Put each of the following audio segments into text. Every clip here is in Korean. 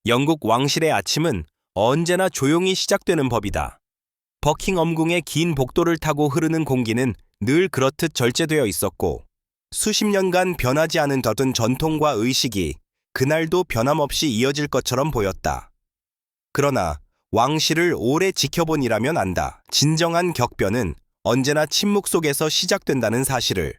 영국 왕실의 아침은 언제나 조용히 시작되는 법이다. 버킹엄궁의 긴 복도를 타고 흐르는 공기는 늘 그렇듯 절제되어 있었고 수십 년간 변하지 않은 덧은 전통과 의식이 그날도 변함없이 이어질 것처럼 보였다. 그러나 왕실을 오래 지켜본 이라면 안다. 진정한 격변은 언제나 침묵 속에서 시작된다는 사실을.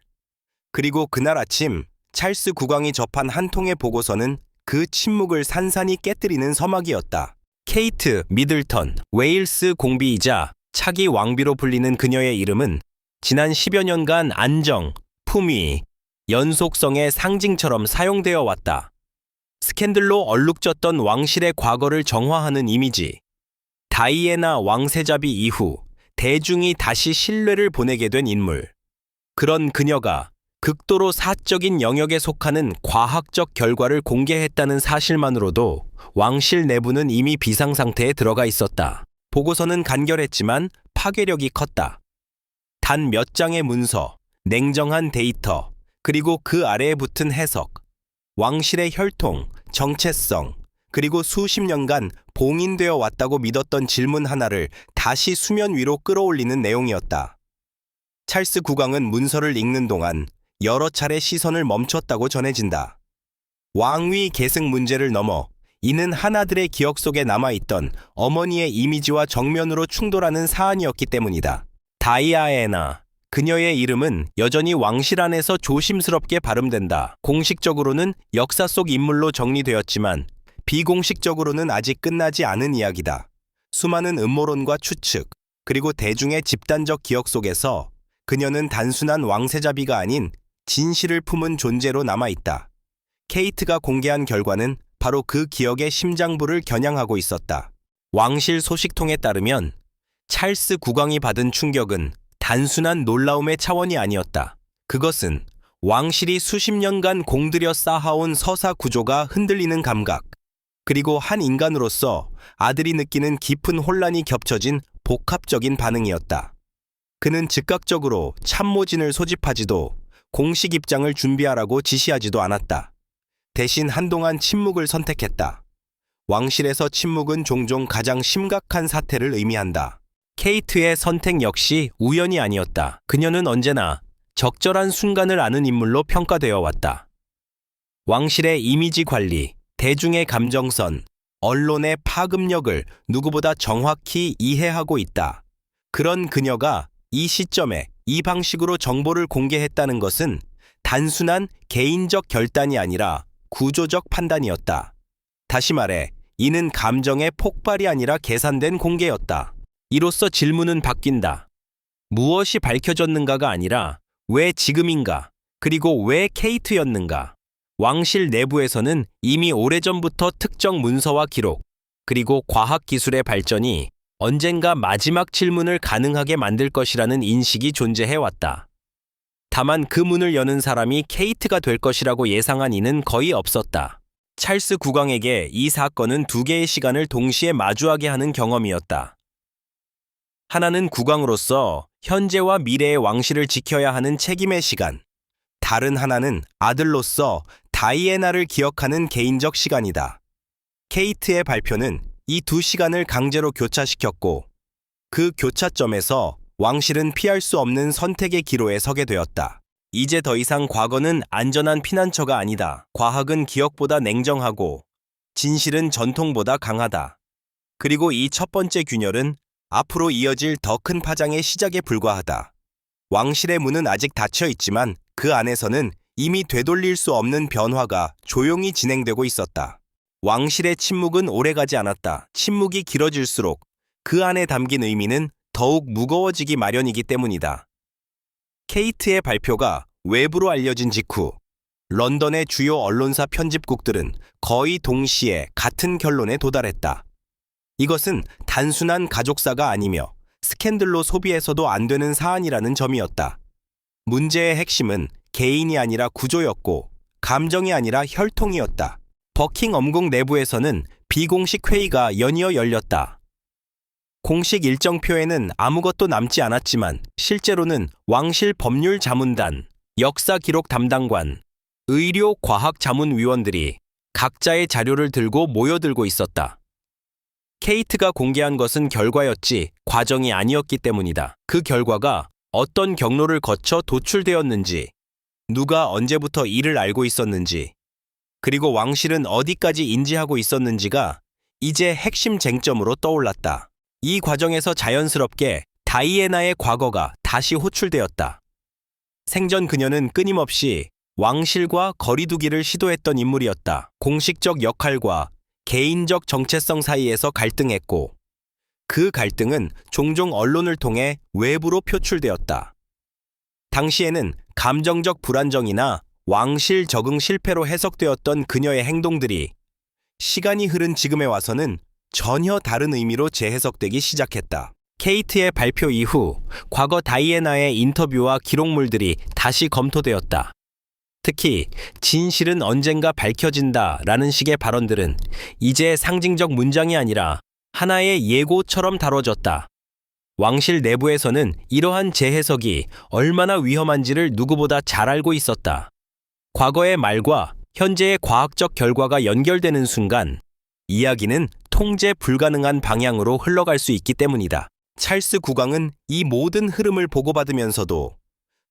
그리고 그날 아침 찰스 국왕이 접한 한 통의 보고서는 그 침묵을 산산이 깨뜨리는 서막이었다. 케이트 미들턴, 웨일스 공비이자 차기 왕비로 불리는 그녀의 이름은 지난 10여 년간 안정, 품위, 연속성의 상징처럼 사용되어 왔다. 스캔들로 얼룩졌던 왕실의 과거를 정화하는 이미지. 다이애나 왕세자비 이후 대중이 다시 신뢰를 보내게 된 인물. 그런 그녀가 극도로 사적인 영역에 속하는 과학적 결과를 공개했다는 사실만으로도 왕실 내부는 이미 비상상태에 들어가 있었다. 보고서는 간결했지만 파괴력이 컸다. 단 몇 장의 문서, 냉정한 데이터, 그리고 그 아래에 붙은 해석, 왕실의 혈통, 정체성, 그리고 수십 년간 봉인되어 왔다고 믿었던 질문 하나를 다시 수면 위로 끌어올리는 내용이었다. 찰스 국왕은 문서를 읽는 동안 여러 차례 시선을 멈췄다고 전해진다. 왕위 계승 문제를 넘어 이는 하나들의 기억 속에 남아있던 어머니의 이미지와 정면으로 충돌하는 사안이었기 때문이다. 다이아에나, 그녀의 이름은 여전히 왕실 안에서 조심스럽게 발음된다. 공식적으로는 역사 속 인물로 정리되었지만 비공식적으로는 아직 끝나지 않은 이야기다. 수많은 음모론과 추측, 그리고 대중의 집단적 기억 속에서 그녀는 단순한 왕세자비가 아닌 진실을 품은 존재로 남아있다. 케이트가 공개한 결과는 바로 그 기억의 심장부를 겨냥하고 있었다. 왕실 소식통에 따르면 찰스 국왕이 받은 충격은 단순한 놀라움의 차원이 아니었다. 그것은 왕실이 수십 년간 공들여 쌓아온 서사 구조가 흔들리는 감각, 그리고 한 인간으로서 아들이 느끼는 깊은 혼란이 겹쳐진 복합적인 반응이었다. 그는 즉각적으로 참모진을 소집하지도 공식 입장을 준비하라고 지시하지도 않았다. 대신 한동안 침묵을 선택했다. 왕실에서 침묵은 종종 가장 심각한 사태를 의미한다. 케이트의 선택 역시 우연이 아니었다. 그녀는 언제나 적절한 순간을 아는 인물로 평가되어 왔다. 왕실의 이미지 관리, 대중의 감정선, 언론의 파급력을 누구보다 정확히 이해하고 있다. 그런 그녀가 이 시점에 이 방식으로 정보를 공개했다는 것은 단순한 개인적 결단이 아니라 구조적 판단이었다. 다시 말해, 이는 감정의 폭발이 아니라 계산된 공개였다. 이로써 질문은 바뀐다. 무엇이 밝혀졌는가가 아니라 왜 지금인가, 그리고 왜 케이트였는가. 왕실 내부에서는 이미 오래전부터 특정 문서와 기록, 그리고 과학기술의 발전이 언젠가 마지막 질문을 가능하게 만들 것이라는 인식이 존재해왔다. 다만 그 문을 여는 사람이 케이트가 될 것이라고 예상한 이는 거의 없었다. 찰스 국왕에게 이 사건은 두 개의 시간을 동시에 마주하게 하는 경험이었다. 하나는 국왕으로서 현재와 미래의 왕실을 지켜야 하는 책임의 시간, 다른 하나는 아들로서 다이애나를 기억하는 개인적 시간이다. 케이트의 발표는 이 두 시간을 강제로 교차시켰고 그 교차점에서 왕실은 피할 수 없는 선택의 기로에 서게 되었다. 이제 더 이상 과거는 안전한 피난처가 아니다. 과학은 기억보다 냉정하고 진실은 전통보다 강하다. 그리고 이 첫 번째 균열은 앞으로 이어질 더 큰 파장의 시작에 불과하다. 왕실의 문은 아직 닫혀 있지만 그 안에서는 이미 되돌릴 수 없는 변화가 조용히 진행되고 있었다. 왕실의 침묵은 오래가지 않았다. 침묵이 길어질수록 그 안에 담긴 의미는 더욱 무거워지기 마련이기 때문이다. 케이트의 발표가 외부로 알려진 직후 런던의 주요 언론사 편집국들은 거의 동시에 같은 결론에 도달했다. 이것은 단순한 가족사가 아니며 스캔들로 소비해서도 안 되는 사안이라는 점이었다. 문제의 핵심은 개인이 아니라 구조였고 감정이 아니라 혈통이었다. 버킹엄궁 내부에서는 비공식 회의가 연이어 열렸다. 공식 일정표에는 아무것도 남지 않았지만 실제로는 왕실 법률 자문단, 역사 기록 담당관, 의료 과학 자문위원들이 각자의 자료를 들고 모여들고 있었다. 케이트가 공개한 것은 결과였지 과정이 아니었기 때문이다. 그 결과가 어떤 경로를 거쳐 도출되었는지, 누가 언제부터 이를 알고 있었는지, 그리고 왕실은 어디까지 인지하고 있었는지가 이제 핵심 쟁점으로 떠올랐다. 이 과정에서 자연스럽게 다이애나의 과거가 다시 호출되었다. 생전 그녀는 끊임없이 왕실과 거리두기를 시도했던 인물이었다. 공식적 역할과 개인적 정체성 사이에서 갈등했고, 그 갈등은 종종 언론을 통해 외부로 표출되었다. 당시에는 감정적 불안정이나 왕실 적응 실패로 해석되었던 그녀의 행동들이 시간이 흐른 지금에 와서는 전혀 다른 의미로 재해석되기 시작했다. 케이트의 발표 이후 과거 다이애나의 인터뷰와 기록물들이 다시 검토되었다. 특히 진실은 언젠가 밝혀진다라는 식의 발언들은 이제 상징적 문장이 아니라 하나의 예고처럼 다뤄졌다. 왕실 내부에서는 이러한 재해석이 얼마나 위험한지를 누구보다 잘 알고 있었다. 과거의 말과 현재의 과학적 결과가 연결되는 순간 이야기는 통제 불가능한 방향으로 흘러갈 수 있기 때문이다. 찰스 국왕은 이 모든 흐름을 보고받으면서도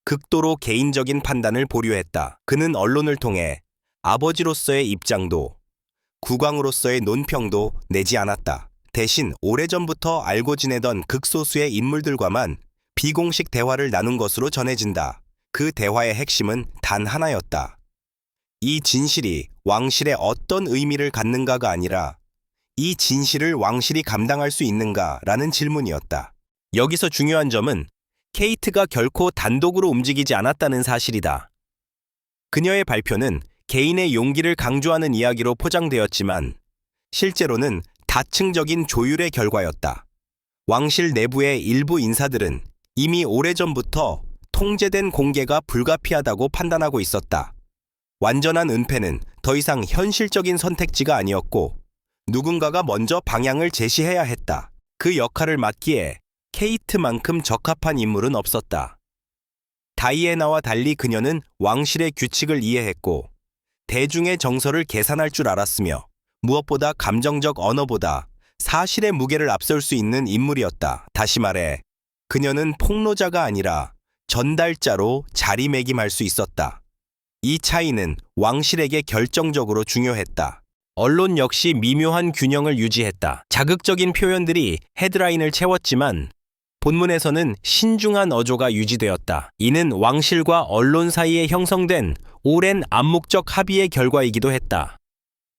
극도로 개인적인 판단을 보류했다. 그는 언론을 통해 아버지로서의 입장도 국왕으로서의 논평도 내지 않았다. 대신 오래전부터 알고 지내던 극소수의 인물들과만 비공식 대화를 나눈 것으로 전해진다. 그 대화의 핵심은 단 하나였다. 이 진실이 왕실에 어떤 의미를 갖는가가 아니라 이 진실을 왕실이 감당할 수 있는가라는 질문이었다. 여기서 중요한 점은 케이트가 결코 단독으로 움직이지 않았다는 사실이다. 그녀의 발표는 개인의 용기를 강조하는 이야기로 포장되었지만 실제로는 다층적인 조율의 결과였다. 왕실 내부의 일부 인사들은 이미 오래전부터 통제된 공개가 불가피하다고 판단하고 있었다. 완전한 은폐는 더 이상 현실적인 선택지가 아니었고 누군가가 먼저 방향을 제시해야 했다. 그 역할을 맡기에 케이트만큼 적합한 인물은 없었다. 다이애나와 달리 그녀는 왕실의 규칙을 이해했고 대중의 정서를 계산할 줄 알았으며 무엇보다 감정적 언어보다 사실의 무게를 앞설 수 있는 인물이었다. 다시 말해 그녀는 폭로자가 아니라 전달자로 자리매김할 수 있었다. 이 차이는 왕실에게 결정적으로 중요했다. 언론 역시 미묘한 균형을 유지했다. 자극적인 표현들이 헤드라인을 채웠지만 본문에서는 신중한 어조가 유지되었다. 이는 왕실과 언론 사이에 형성된 오랜 암묵적 합의의 결과이기도 했다.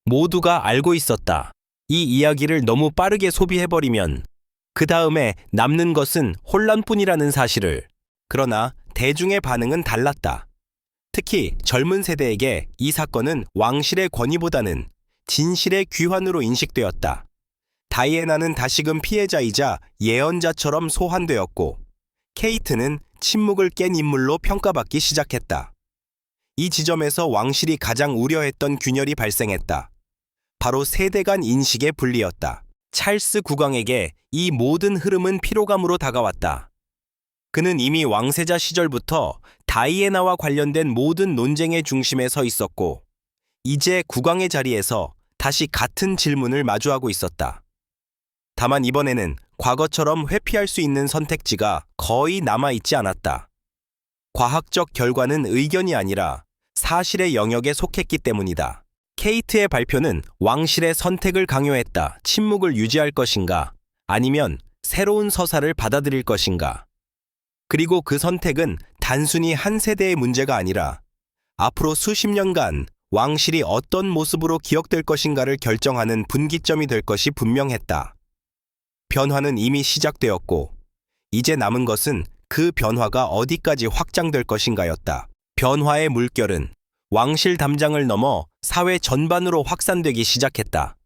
모두가 알고 있었다. 이 이야기를 너무 빠르게 소비해버리면 그 다음에 남는 것은 혼란뿐이라는 사실을. 그러나 대중의 반응은 달랐다. 특히 젊은 세대에게 이 사건은 왕실의 권위보다는 진실의 귀환으로 인식되었다. 다이애나는 다시금 피해자이자 예언자처럼 소환되었고 케이트는 침묵을 깬 인물로 평가받기 시작했다. 이 지점에서 왕실이 가장 우려했던 균열이 발생했다. 바로 세대 간 인식의 분리였다. 찰스 국왕에게 이 모든 흐름은 피로감으로 다가왔다. 그는 이미 왕세자 시절부터 다이애나와 관련된 모든 논쟁의 중심에 서 있었고 이제 국왕의 자리에서 다시 같은 질문을 마주하고 있었다. 다만 이번에는 과거처럼 회피할 수 있는 선택지가 거의 남아있지 않았다. 과학적 결과는 의견이 아니라 사실의 영역에 속했기 때문이다. 케이트의 발표는 왕실의 선택을 강요했다. 침묵을 유지할 것인가 아니면 새로운 서사를 받아들일 것인가. 그리고 그 선택은 단순히 한 세대의 문제가 아니라 앞으로 수십 년간 왕실이 어떤 모습으로 기억될 것인가를 결정하는 분기점이 될 것이 분명했다. 변화는 이미 시작되었고 이제 남은 것은 그 변화가 어디까지 확장될 것인가였다. 변화의 물결은 왕실 담장을 넘어 사회 전반으로 확산되기 시작했다.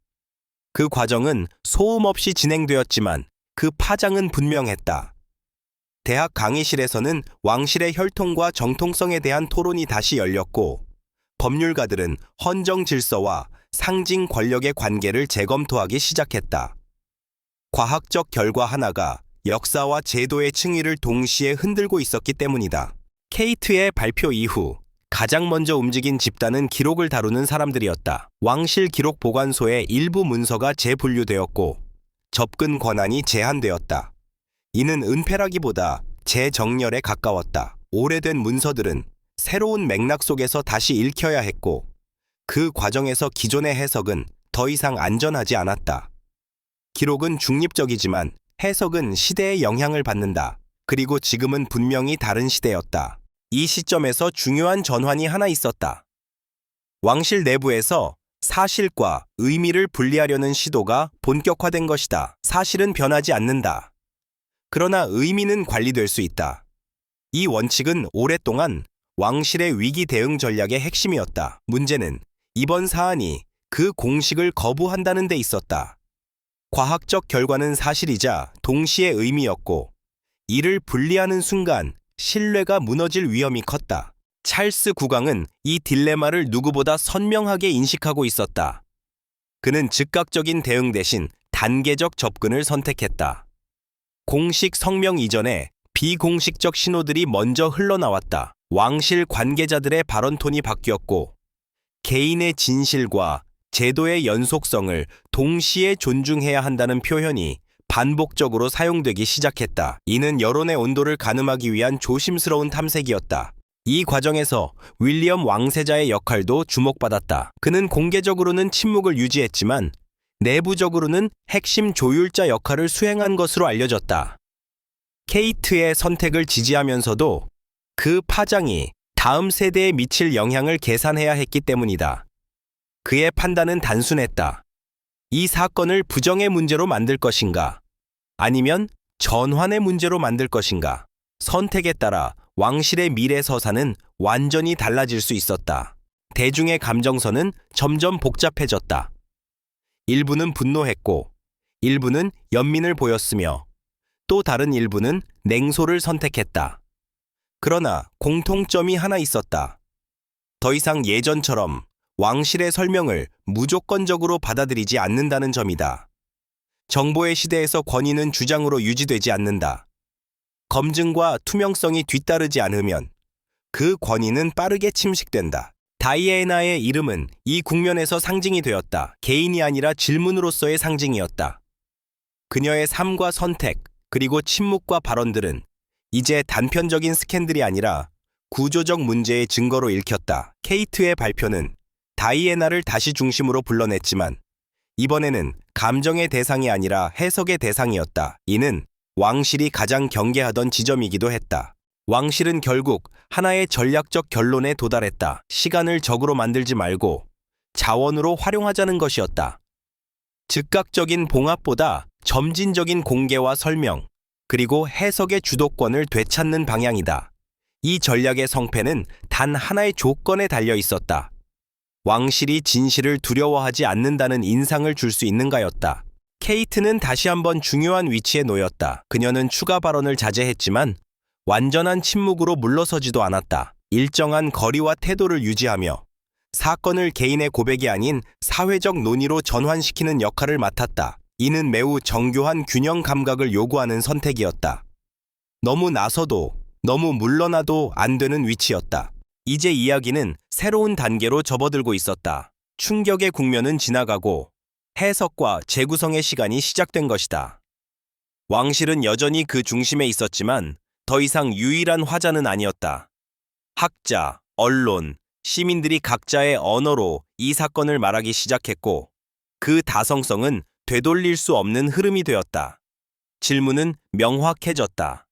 그 과정은 소음 없이 진행되었지만 그 파장은 분명했다. 대학 강의실에서는 왕실의 혈통과 정통성에 대한 토론이 다시 열렸고 법률가들은 헌정 질서와 상징 권력의 관계를 재검토하기 시작했다. 과학적 결과 하나가 역사와 제도의 층위를 동시에 흔들고 있었기 때문이다. 케이트의 발표 이후 가장 먼저 움직인 집단은 기록을 다루는 사람들이었다. 왕실 기록 보관소의 일부 문서가 재분류되었고 접근 권한이 제한되었다. 이는 은폐라기보다 재정렬에 가까웠다. 오래된 문서들은 새로운 맥락 속에서 다시 읽혀야 했고 그 과정에서 기존의 해석은 더 이상 안전하지 않았다. 기록은 중립적이지만 해석은 시대의 영향을 받는다. 그리고 지금은 분명히 다른 시대였다. 이 시점에서 중요한 전환이 하나 있었다. 왕실 내부에서 사실과 의미를 분리하려는 시도가 본격화된 것이다. 사실은 변하지 않는다. 그러나 의미는 관리될 수 있다. 이 원칙은 오랫동안 왕실의 위기 대응 전략의 핵심이었다. 문제는 이번 사안이 그 공식을 거부한다는 데 있었다. 과학적 결과는 사실이자 동시에 의미였고 이를 분리하는 순간 신뢰가 무너질 위험이 컸다. 찰스 국왕은 이 딜레마를 누구보다 선명하게 인식하고 있었다. 그는 즉각적인 대응 대신 단계적 접근을 선택했다. 공식 성명 이전에 비공식적 신호들이 먼저 흘러나왔다. 왕실 관계자들의 발언 톤이 바뀌었고 개인의 진실과 제도의 연속성을 동시에 존중해야 한다는 표현이 반복적으로 사용되기 시작했다. 이는 여론의 온도를 가늠하기 위한 조심스러운 탐색이었다. 이 과정에서 윌리엄 왕세자의 역할도 주목받았다. 그는 공개적으로는 침묵을 유지했지만 내부적으로는 핵심 조율자 역할을 수행한 것으로 알려졌다. 케이트의 선택을 지지하면서도 그 파장이 다음 세대에 미칠 영향을 계산해야 했기 때문이다. 그의 판단은 단순했다. 이 사건을 부정의 문제로 만들 것인가? 아니면 전환의 문제로 만들 것인가? 선택에 따라 왕실의 미래 서사는 완전히 달라질 수 있었다. 대중의 감정선은 점점 복잡해졌다. 일부는 분노했고, 일부는 연민을 보였으며, 또 다른 일부는 냉소를 선택했다. 그러나 공통점이 하나 있었다. 더 이상 예전처럼 왕실의 설명을 무조건적으로 받아들이지 않는다는 점이다. 정보의 시대에서 권위는 주장으로 유지되지 않는다. 검증과 투명성이 뒤따르지 않으면 그 권위는 빠르게 침식된다. 다이애나의 이름은 이 국면에서 상징이 되었다. 개인이 아니라 질문으로서의 상징이었다. 그녀의 삶과 선택, 그리고 침묵과 발언들은 이제 단편적인 스캔들이 아니라 구조적 문제의 증거로 읽혔다. 케이트의 발표는 다이애나를 다시 중심으로 불러냈지만 이번에는 감정의 대상이 아니라 해석의 대상이었다. 이는 왕실이 가장 경계하던 지점이기도 했다. 왕실은 결국 하나의 전략적 결론에 도달했다. 시간을 적으로 만들지 말고 자원으로 활용하자는 것이었다. 즉각적인 봉합보다 점진적인 공개와 설명, 그리고 해석의 주도권을 되찾는 방향이다. 이 전략의 성패는 단 하나의 조건에 달려 있었다. 왕실이 진실을 두려워하지 않는다는 인상을 줄 수 있는가였다. 케이트는 다시 한번 중요한 위치에 놓였다. 그녀는 추가 발언을 자제했지만 완전한 침묵으로 물러서지도 않았다. 일정한 거리와 태도를 유지하며 사건을 개인의 고백이 아닌 사회적 논의로 전환시키는 역할을 맡았다. 이는 매우 정교한 균형 감각을 요구하는 선택이었다. 너무 나서도 너무 물러나도 안 되는 위치였다. 이제 이야기는 새로운 단계로 접어들고 있었다. 충격의 국면은 지나가고 해석과 재구성의 시간이 시작된 것이다. 왕실은 여전히 그 중심에 있었지만 더 이상 유일한 화자는 아니었다. 학자, 언론, 시민들이 각자의 언어로 이 사건을 말하기 시작했고 그 다성성은 되돌릴 수 없는 흐름이 되었다. 질문은 명확해졌다.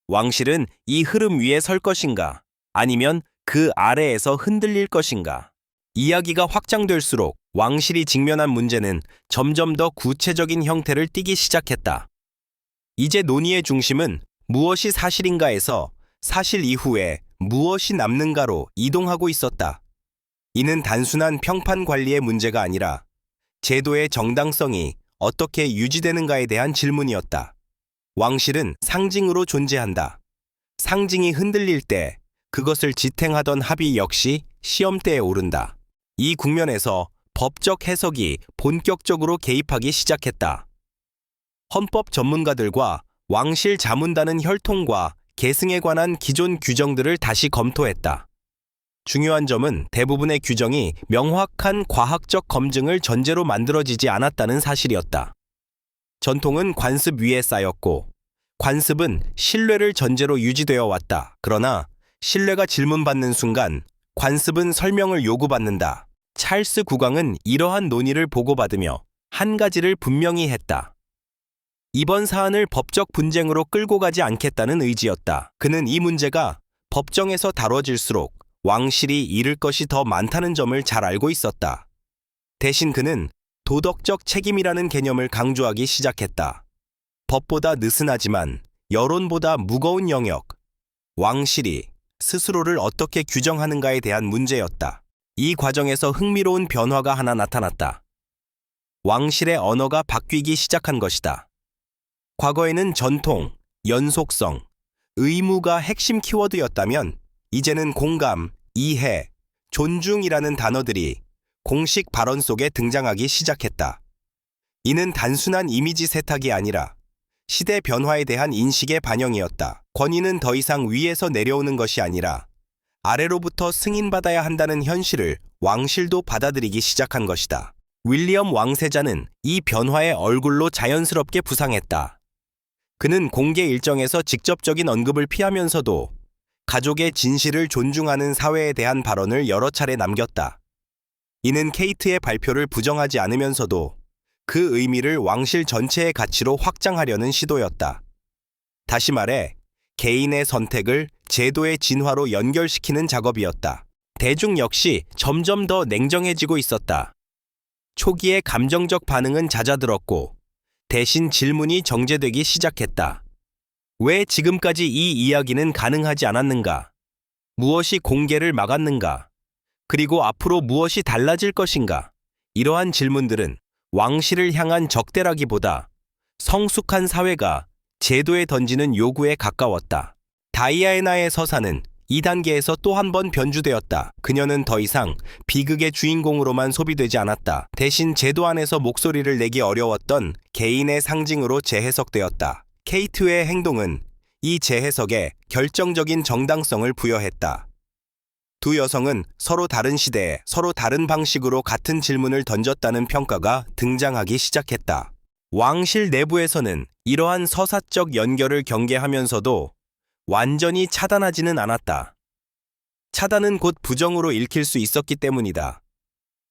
왕실은 이 흐름 위에 설 것인가? 아니면 그 아래에서 흔들릴 것인가? 이야기가 확장될수록 왕실이 직면한 문제는 점점 더 구체적인 형태를 띠기 시작했다. 이제 논의의 중심은 무엇이 사실인가에서 사실 이후에 무엇이 남는가로 이동하고 있었다. 이는 단순한 평판 관리의 문제가 아니라 제도의 정당성이 어떻게 유지되는가에 대한 질문이었다. 왕실은 상징으로 존재한다. 상징이 흔들릴 때 그것을 지탱하던 합의 역시 시험대에 오른다. 이 국면에서 법적 해석이 본격적으로 개입하기 시작했다. 헌법 전문가들과 왕실 자문단은 혈통과 계승에 관한 기존 규정들을 다시 검토했다. 중요한 점은 대부분의 규정이 명확한 과학적 검증을 전제로 만들어지지 않았다는 사실이었다. 전통은 관습 위에 쌓였고 관습은 신뢰를 전제로 유지되어 왔다. 그러나 신뢰가 질문받는 순간 관습은 설명을 요구받는다. 찰스 국왕은 이러한 논의를 보고받으며 한 가지를 분명히 했다. 이번 사안을 법적 분쟁으로 끌고 가지 않겠다는 의지였다. 그는 이 문제가 법정에서 다뤄질수록 왕실이 잃을 것이 더 많다는 점을 잘 알고 있었다. 대신 그는 도덕적 책임이라는 개념을 강조하기 시작했다. 법보다 느슨하지만 여론보다 무거운 영역, 왕실이 스스로를 어떻게 규정하는가에 대한 문제였다. 이 과정에서 흥미로운 변화가 하나 나타났다. 왕실의 언어가 바뀌기 시작한 것이다. 과거에는 전통, 연속성, 의무가 핵심 키워드였다면 이제는 공감, 이해, 존중이라는 단어들이 공식 발언 속에 등장하기 시작했다. 이는 단순한 이미지 세탁이 아니라 시대 변화에 대한 인식의 반영이었다. 권위는 더 이상 위에서 내려오는 것이 아니라 아래로부터 승인받아야 한다는 현실을 왕실도 받아들이기 시작한 것이다. 윌리엄 왕세자는 이 변화의 얼굴로 자연스럽게 부상했다. 그는 공개 일정에서 직접적인 언급을 피하면서도 가족의 진실을 존중하는 사회에 대한 발언을 여러 차례 남겼다. 이는 케이트의 발표를 부정하지 않으면서도 그 의미를 왕실 전체의 가치로 확장하려는 시도였다. 다시 말해, 개인의 선택을 제도의 진화로 연결시키는 작업이었다. 대중 역시 점점 더 냉정해지고 있었다. 초기의 감정적 반응은 잦아들었고 대신 질문이 정제되기 시작했다. 왜 지금까지 이 이야기는 가능하지 않았는가? 무엇이 공개를 막았는가? 그리고 앞으로 무엇이 달라질 것인가? 이러한 질문들은 왕실을 향한 적대라기보다 성숙한 사회가 제도에 던지는 요구에 가까웠다. 다이아나의 서사는 이 단계에서 또 한 번 변주되었다. 그녀는 더 이상 비극의 주인공으로만 소비되지 않았다. 대신 제도 안에서 목소리를 내기 어려웠던 개인의 상징으로 재해석되었다. 케이트의 행동은 이 재해석에 결정적인 정당성을 부여했다. 두 여성은 서로 다른 시대에 서로 다른 방식으로 같은 질문을 던졌다는 평가가 등장하기 시작했다. 왕실 내부에서는 이러한 서사적 연결을 경계하면서도 완전히 차단하지는 않았다. 차단은 곧 부정으로 읽힐 수 있었기 때문이다.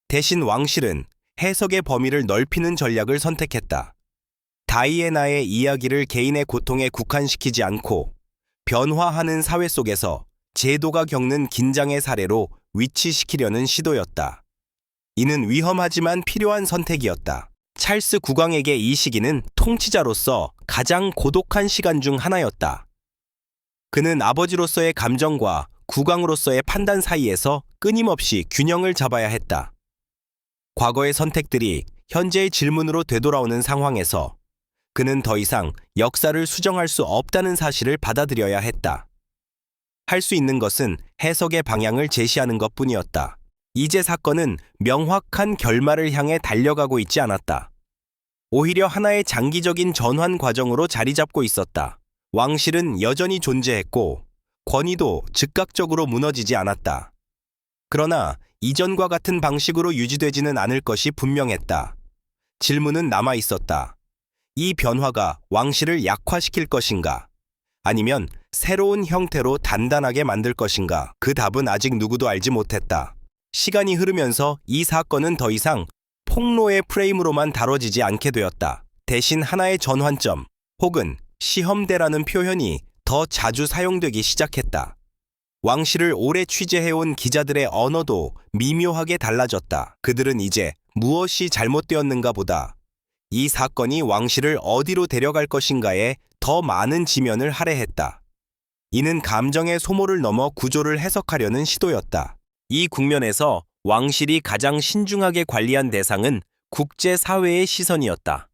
대신 왕실은 해석의 범위를 넓히는 전략을 선택했다. 다이애나의 이야기를 개인의 고통에 국한시키지 않고 변화하는 사회 속에서 제도가 겪는 긴장의 사례로 위치시키려는 시도였다. 이는 위험하지만 필요한 선택이었다. 찰스 국왕에게 이 시기는 통치자로서 가장 고독한 시간 중 하나였다. 그는 아버지로서의 감정과 국왕으로서의 판단 사이에서 끊임없이 균형을 잡아야 했다. 과거의 선택들이 현재의 질문으로 되돌아오는 상황에서 그는 더 이상 역사를 수정할 수 없다는 사실을 받아들여야 했다. 할 수 있는 것은 해석의 방향을 제시하는 것뿐이었다. 이제 사건은 명확한 결말을 향해 달려가고 있지 않았다. 오히려 하나의 장기적인 전환 과정으로 자리 잡고 있었다. 왕실은 여전히 존재했고 권위도 즉각적으로 무너지지 않았다. 그러나 이전과 같은 방식으로 유지되지는 않을 것이 분명했다. 질문은 남아 있었다. 이 변화가 왕실을 약화시킬 것인가? 아니면 새로운 형태로 단단하게 만들 것인가? 그 답은 아직 누구도 알지 못했다. 시간이 흐르면서 이 사건은 더 이상 폭로의 프레임으로만 다뤄지지 않게 되었다. 대신 하나의 전환점 혹은 시험대라는 표현이 더 자주 사용되기 시작했다. 왕실을 오래 취재해온 기자들의 언어도 미묘하게 달라졌다. 그들은 이제 무엇이 잘못되었는가 보다 이 사건이 왕실을 어디로 데려갈 것인가에 더 많은 지면을 할애했다. 이는 감정의 소모를 넘어 구조를 해석하려는 시도였다. 이 국면에서 왕실이 가장 신중하게 관리한 대상은 국제사회의 시선이었다.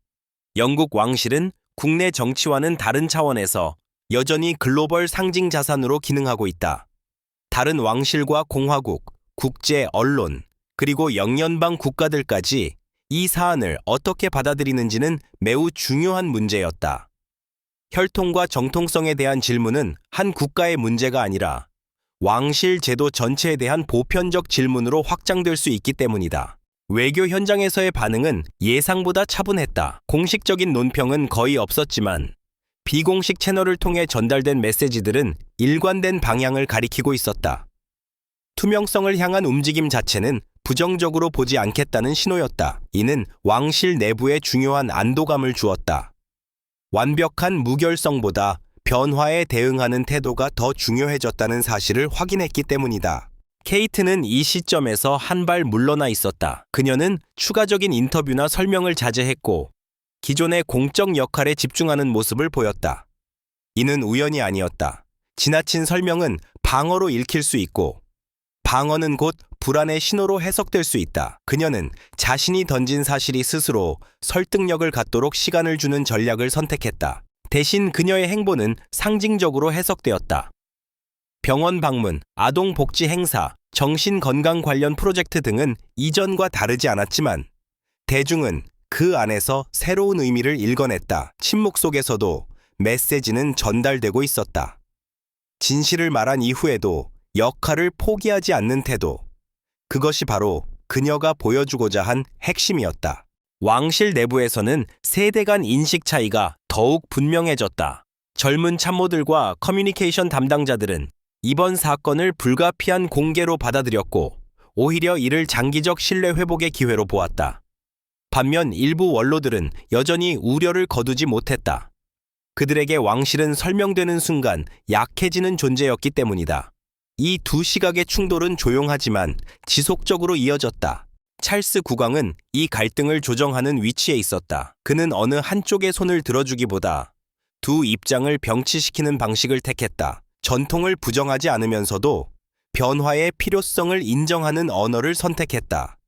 영국 왕실은 국내 정치와는 다른 차원에서 여전히 글로벌 상징 자산으로 기능하고 있다. 다른 왕실과 공화국, 국제 언론, 그리고 영연방 국가들까지 이 사안을 어떻게 받아들이는지는 매우 중요한 문제였다. 혈통과 정통성에 대한 질문은 한 국가의 문제가 아니라 왕실 제도 전체에 대한 보편적 질문으로 확장될 수 있기 때문이다. 외교 현장에서의 반응은 예상보다 차분했다. 공식적인 논평은 거의 없었지만 비공식 채널을 통해 전달된 메시지들은 일관된 방향을 가리키고 있었다. 투명성을 향한 움직임 자체는 부정적으로 보지 않겠다는 신호였다. 이는 왕실 내부에 중요한 안도감을 주었다. 완벽한 무결성보다 변화에 대응하는 태도가 더 중요해졌다는 사실을 확인했기 때문이다. 케이트는 이 시점에서 한 발 물러나 있었다. 그녀는 추가적인 인터뷰나 설명을 자제했고 기존의 공적 역할에 집중하는 모습을 보였다. 이는 우연이 아니었다. 지나친 설명은 방어로 읽힐 수 있고 방어는 곧 불안의 신호로 해석될 수 있다. 그녀는 자신이 던진 사실이 스스로 설득력을 갖도록 시간을 주는 전략을 선택했다. 대신 그녀의 행보는 상징적으로 해석되었다. 병원 방문, 아동 복지 행사, 정신건강 관련 프로젝트 등은 이전과 다르지 않았지만 대중은 그 안에서 새로운 의미를 읽어냈다. 침묵 속에서도 메시지는 전달되고 있었다. 진실을 말한 이후에도 역할을 포기하지 않는 태도. 그것이 바로 그녀가 보여주고자 한 핵심이었다. 왕실 내부에서는 세대 간 인식 차이가 더욱 분명해졌다. 젊은 참모들과 커뮤니케이션 담당자들은 이번 사건을 불가피한 공개로 받아들였고 오히려 이를 장기적 신뢰 회복의 기회로 보았다. 반면 일부 원로들은 여전히 우려를 거두지 못했다. 그들에게 왕실은 설명되는 순간 약해지는 존재였기 때문이다. 이 두 시각의 충돌은 조용하지만 지속적으로 이어졌다. 찰스 국왕은 이 갈등을 조정하는 위치에 있었다. 그는 어느 한쪽의 손을 들어주기보다 두 입장을 병치시키는 방식을 택했다. 전통을 부정하지 않으면서도 변화의 필요성을 인정하는 언어를 선택했다.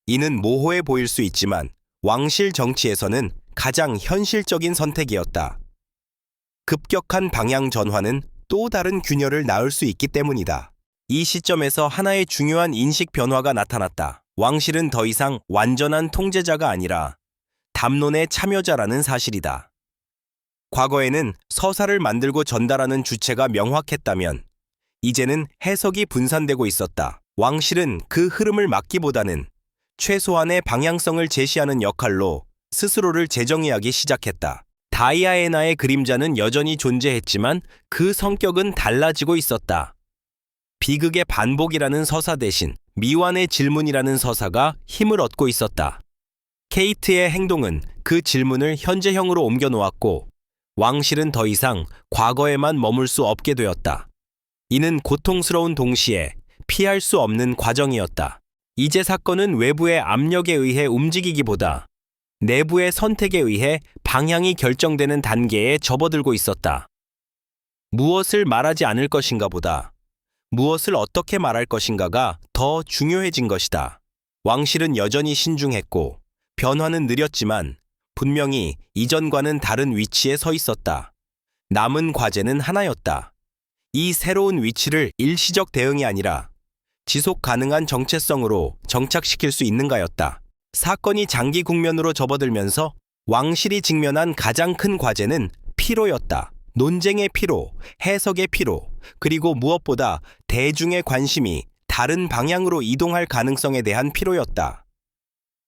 이는 모호해 보일 수 있지만 왕실 정치에서는 가장 현실적인 선택이었다. 급격한 방향 전환은 또 다른 균열을 낳을 수 있기 때문이다. 이 시점에서 하나의 중요한 인식 변화가 나타났다. 왕실은 더 이상 완전한 통제자가 아니라 담론의 참여자라는 사실이다. 과거에는 서사를 만들고 전달하는 주체가 명확했다면 이제는 해석이 분산되고 있었다. 왕실은 그 흐름을 막기보다는 최소한의 방향성을 제시하는 역할로 스스로를 재정의하기 시작했다. 다이아에나의 그림자는 여전히 존재했지만 그 성격은 달라지고 있었다. 비극의 반복이라는 서사 대신 미완의 질문이라는 서사가 힘을 얻고 있었다. 케이트의 행동은 그 질문을 현재형으로 옮겨놓았고 왕실은 더 이상 과거에만 머물 수 없게 되었다. 이는 고통스러운 동시에 피할 수 없는 과정이었다. 이제 사건은 외부의 압력에 의해 움직이기보다 내부의 선택에 의해 방향이 결정되는 단계에 접어들고 있었다. 무엇을 말하지 않을 것인가 보다 무엇을 어떻게 말할 것인가가 더 중요해진 것이다. 왕실은 여전히 신중했고 변화는 느렸지만 분명히 이전과는 다른 위치에 서 있었다. 남은 과제는 하나였다. 이 새로운 위치를 일시적 대응이 아니라 지속 가능한 정체성으로 정착시킬 수 있는가였다. 사건이 장기 국면으로 접어들면서 왕실이 직면한 가장 큰 과제는 피로였다. 논쟁의 피로, 해석의 피로, 그리고 무엇보다 대중의 관심이 다른 방향으로 이동할 가능성에 대한 피로였다.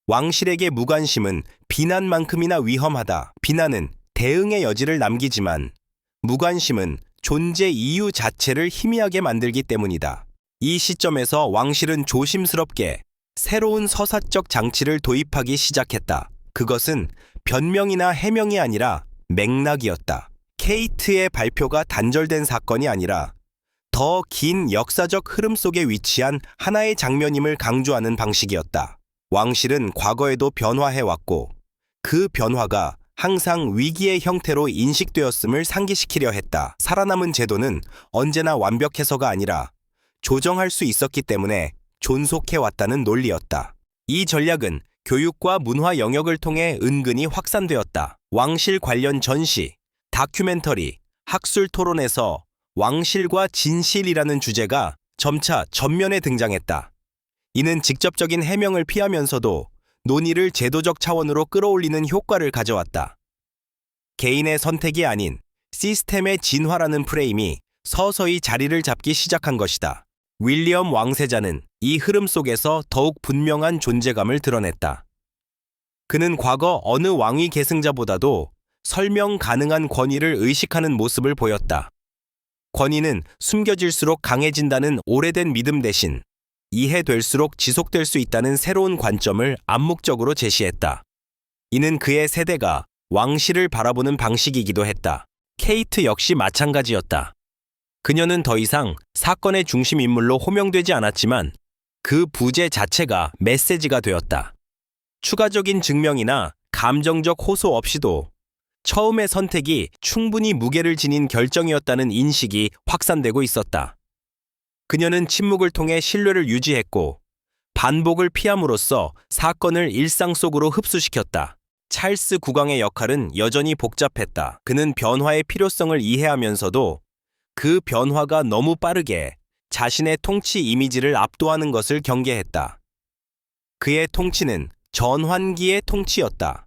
왕실에게 무관심은 비난만큼이나 위험하다. 비난은 대응의 여지를 남기지만 무관심은 존재 이유 자체를 희미하게 만들기 때문이다. 이 시점에서 왕실은 조심스럽게 새로운 서사적 장치를 도입하기 시작했다. 그것은 변명이나 해명이 아니라 맥락이었다. 케이트의 발표가 단절된 사건이 아니라 더 긴 역사적 흐름 속에 위치한 하나의 장면임을 강조하는 방식이었다. 왕실은 과거에도 변화해왔고 그 변화가 항상 위기의 형태로 인식되었음을 상기시키려 했다. 살아남은 제도는 언제나 완벽해서가 아니라 조정할 수 있었기 때문에 존속해왔다는 논리였다. 이 전략은 교육과 문화 영역을 통해 은근히 확산되었다. 왕실 관련 전시, 다큐멘터리, 학술 토론에서 왕실과 진실이라는 주제가 점차 전면에 등장했다. 이는 직접적인 해명을 피하면서도 논의를 제도적 차원으로 끌어올리는 효과를 가져왔다. 개인의 선택이 아닌 시스템의 진화라는 프레임이 서서히 자리를 잡기 시작한 것이다. 윌리엄 왕세자는 이 흐름 속에서 더욱 분명한 존재감을 드러냈다. 그는 과거 어느 왕위 계승자보다도 설명 가능한 권위를 의식하는 모습을 보였다. 권위는 숨겨질수록 강해진다는 오래된 믿음 대신 이해될수록 지속될 수 있다는 새로운 관점을 암묵적으로 제시했다. 이는 그의 세대가 왕실을 바라보는 방식이기도 했다. 케이트 역시 마찬가지였다. 그녀는 더 이상 사건의 중심 인물로 호명되지 않았지만 그 부재 자체가 메시지가 되었다. 추가적인 증명이나 감정적 호소 없이도 처음의 선택이 충분히 무게를 지닌 결정이었다는 인식이 확산되고 있었다. 그녀는 침묵을 통해 신뢰를 유지했고 반복을 피함으로써 사건을 일상 속으로 흡수시켰다. 찰스 국왕의 역할은 여전히 복잡했다. 그는 변화의 필요성을 이해하면서도 그 변화가 너무 빠르게 자신의 통치 이미지를 압도하는 것을 경계했다. 그의 통치는 전환기의 통치였다.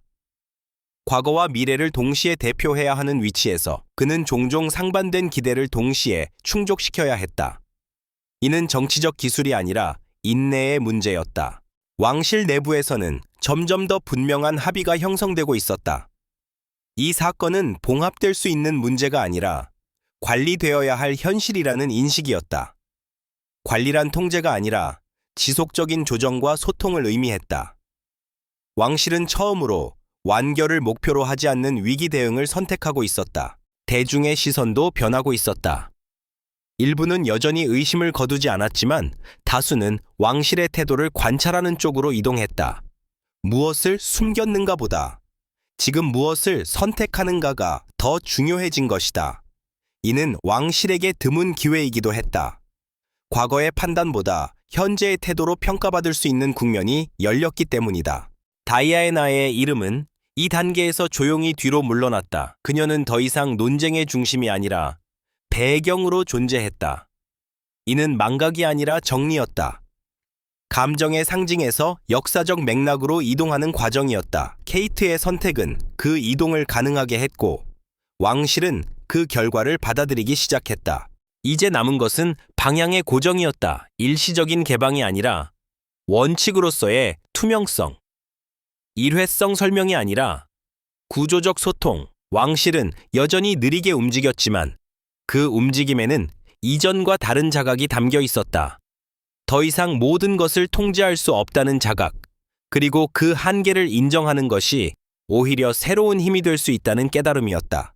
과거와 미래를 동시에 대표해야 하는 위치에서 그는 종종 상반된 기대를 동시에 충족시켜야 했다. 이는 정치적 기술이 아니라 인내의 문제였다. 왕실 내부에서는 점점 더 분명한 합의가 형성되고 있었다. 이 사건은 봉합될 수 있는 문제가 아니라 관리되어야 할 현실이라는 인식이었다. 관리란 통제가 아니라 지속적인 조정과 소통을 의미했다. 왕실은 처음으로 완결을 목표로 하지 않는 위기 대응을 선택하고 있었다. 대중의 시선도 변하고 있었다. 일부는 여전히 의심을 거두지 않았지만 다수는 왕실의 태도를 관찰하는 쪽으로 이동했다. 무엇을 숨겼는가 보다 지금 무엇을 선택하는가가 더 중요해진 것이다. 이는 왕실에게 드문 기회이기도 했다. 과거의 판단보다 현재의 태도로 평가받을 수 있는 국면이 열렸기 때문이다. 다이아나의 이름은 이 단계에서 조용히 뒤로 물러났다. 그녀는 더 이상 논쟁의 중심이 아니라 배경으로 존재했다. 이는 망각이 아니라 정리였다. 감정의 상징에서 역사적 맥락으로 이동하는 과정이었다. 케이트의 선택은 그 이동을 가능하게 했고 왕실은 그 결과를 받아들이기 시작했다. 이제 남은 것은 방향의 고정이었다. 일시적인 개방이 아니라 원칙으로서의 투명성. 일회성 설명이 아니라 구조적 소통. 왕실은 여전히 느리게 움직였지만 그 움직임에는 이전과 다른 자각이 담겨 있었다. 더 이상 모든 것을 통제할 수 없다는 자각, 그리고 그 한계를 인정하는 것이 오히려 새로운 힘이 될 수 있다는 깨달음이었다.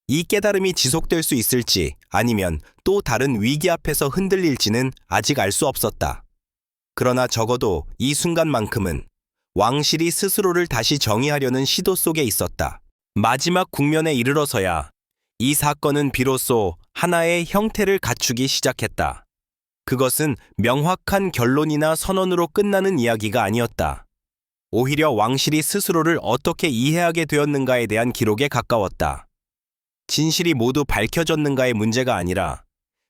이 깨달음이 지속될 수 있을지 아니면 또 다른 위기 앞에서 흔들릴지는 아직 알 수 없었다. 그러나 적어도 이 순간만큼은 왕실이 스스로를 다시 정의하려는 시도 속에 있었다. 마지막 국면에 이르러서야 이 사건은 비로소 하나의 형태를 갖추기 시작했다. 그것은 명확한 결론이나 선언으로 끝나는 이야기가 아니었다. 오히려 왕실이 스스로를 어떻게 이해하게 되었는가에 대한 기록에 가까웠다. 진실이 모두 밝혀졌는가의 문제가 아니라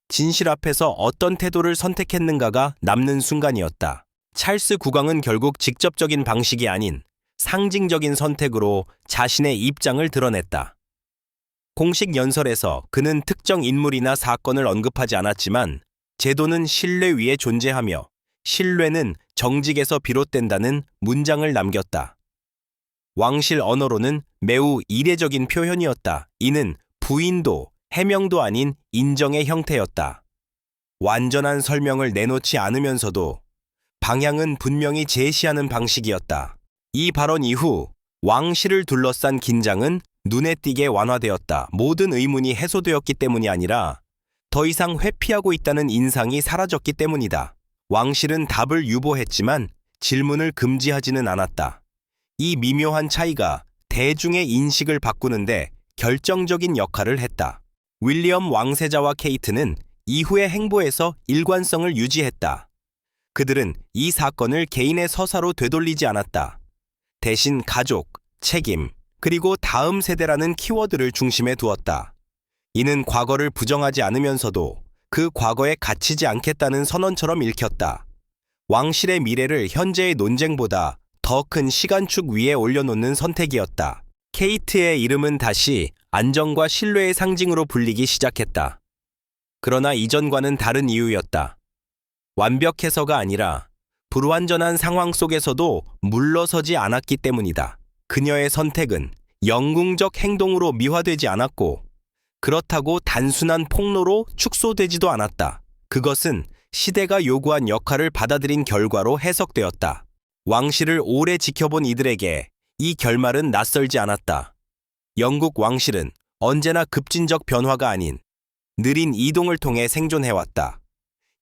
진실 앞에서 어떤 태도를 선택했는가가 남는 순간이었다. 찰스 국왕은 결국 직접적인 방식이 아닌 상징적인 선택으로 자신의 입장을 드러냈다. 공식 연설에서 그는 특정 인물이나 사건을 언급하지 않았지만 제도는 신뢰 위에 존재하며 신뢰는 정직에서 비롯된다는 문장을 남겼다. 왕실 언어로는 매우 이례적인 표현이었다. 이는 부인도 해명도 아닌 인정의 형태였다. 완전한 설명을 내놓지 않으면서도 방향은 분명히 제시하는 방식이었다. 이 발언 이후 왕실을 둘러싼 긴장은 눈에 띄게 완화되었다. 모든 의문이 해소되었기 때문이 아니라 더 이상 회피하고 있다는 인상이 사라졌기 때문이다. 왕실은 답을 유보했지만 질문을 금지하지는 않았다. 이 미묘한 차이가 대중의 인식을 바꾸는데 결정적인 역할을 했다. 윌리엄 왕세자와 케이트는 이후의 행보에서 일관성을 유지했다. 그들은 이 사건을 개인의 서사로 되돌리지 않았다. 대신 가족, 책임, 그리고 다음 세대라는 키워드를 중심에 두었다. 이는 과거를 부정하지 않으면서도 그 과거에 갇히지 않겠다는 선언처럼 읽혔다. 왕실의 미래를 현재의 논쟁보다 더 큰 시간축 위에 올려놓는 선택이었다. 케이트의 이름은 다시 안정과 신뢰의 상징으로 불리기 시작했다. 그러나 이전과는 다른 이유였다. 완벽해서가 아니라 불완전한 상황 속에서도 물러서지 않았기 때문이다. 그녀의 선택은 영웅적 행동으로 미화되지 않았고 그렇다고 단순한 폭로로 축소되지도 않았다. 그것은 시대가 요구한 역할을 받아들인 결과로 해석되었다. 왕실을 오래 지켜본 이들에게 이 결말은 낯설지 않았다. 영국 왕실은 언제나 급진적 변화가 아닌 느린 이동을 통해 생존해왔다.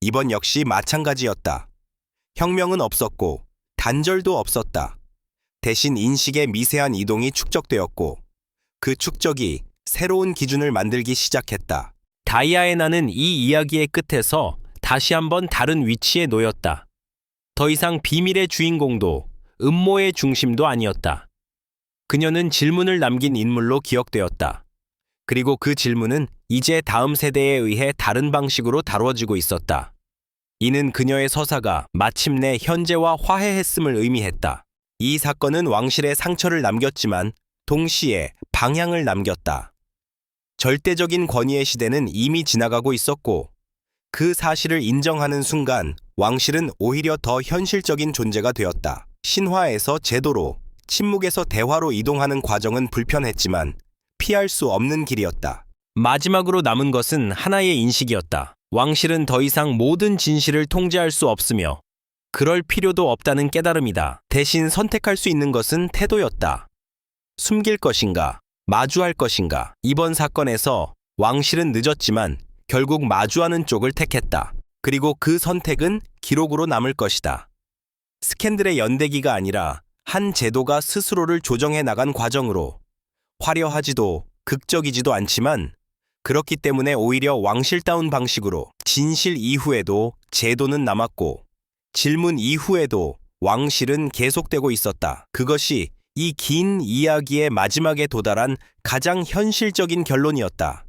이번 역시 마찬가지였다. 혁명은 없었고 단절도 없었다. 대신 인식의 미세한 이동이 축적되었고 그 축적이 새로운 기준을 만들기 시작했다. 다이아에나는 이 이야기의 끝에서 다시 한번 다른 위치에 놓였다. 더 이상 비밀의 주인공도 음모의 중심도 아니었다. 그녀는 질문을 남긴 인물로 기억되었다. 그리고 그 질문은 이제 다음 세대에 의해 다른 방식으로 다루어지고 있었다. 이는 그녀의 서사가 마침내 현재와 화해했음을 의미했다. 이 사건은 왕실에 상처를 남겼지만 동시에 방향을 남겼다. 절대적인 권위의 시대는 이미 지나가고 있었고 그 사실을 인정하는 순간 왕실은 오히려 더 현실적인 존재가 되었다. 신화에서 제도로, 침묵에서 대화로 이동하는 과정은 불편했지만 피할 수 없는 길이었다. 마지막으로 남은 것은 하나의 인식이었다. 왕실은 더 이상 모든 진실을 통제할 수 없으며 그럴 필요도 없다는 깨달음이다. 대신 선택할 수 있는 것은 태도였다. 숨길 것인가, 마주할 것인가. 이번 사건에서 왕실은 늦었지만 결국 마주하는 쪽을 택했다. 그리고 그 선택은 기록으로 남을 것이다. 스캔들의 연대기가 아니라 한 제도가 스스로를 조정해 나간 과정으로 화려하지도 극적이지도 않지만 그렇기 때문에 오히려 왕실다운 방식으로 진실 이후에도 제도는 남았고 질문 이후에도 왕실은 계속되고 있었다. 그것이 이 긴 이야기의 마지막에 도달한 가장 현실적인 결론이었다.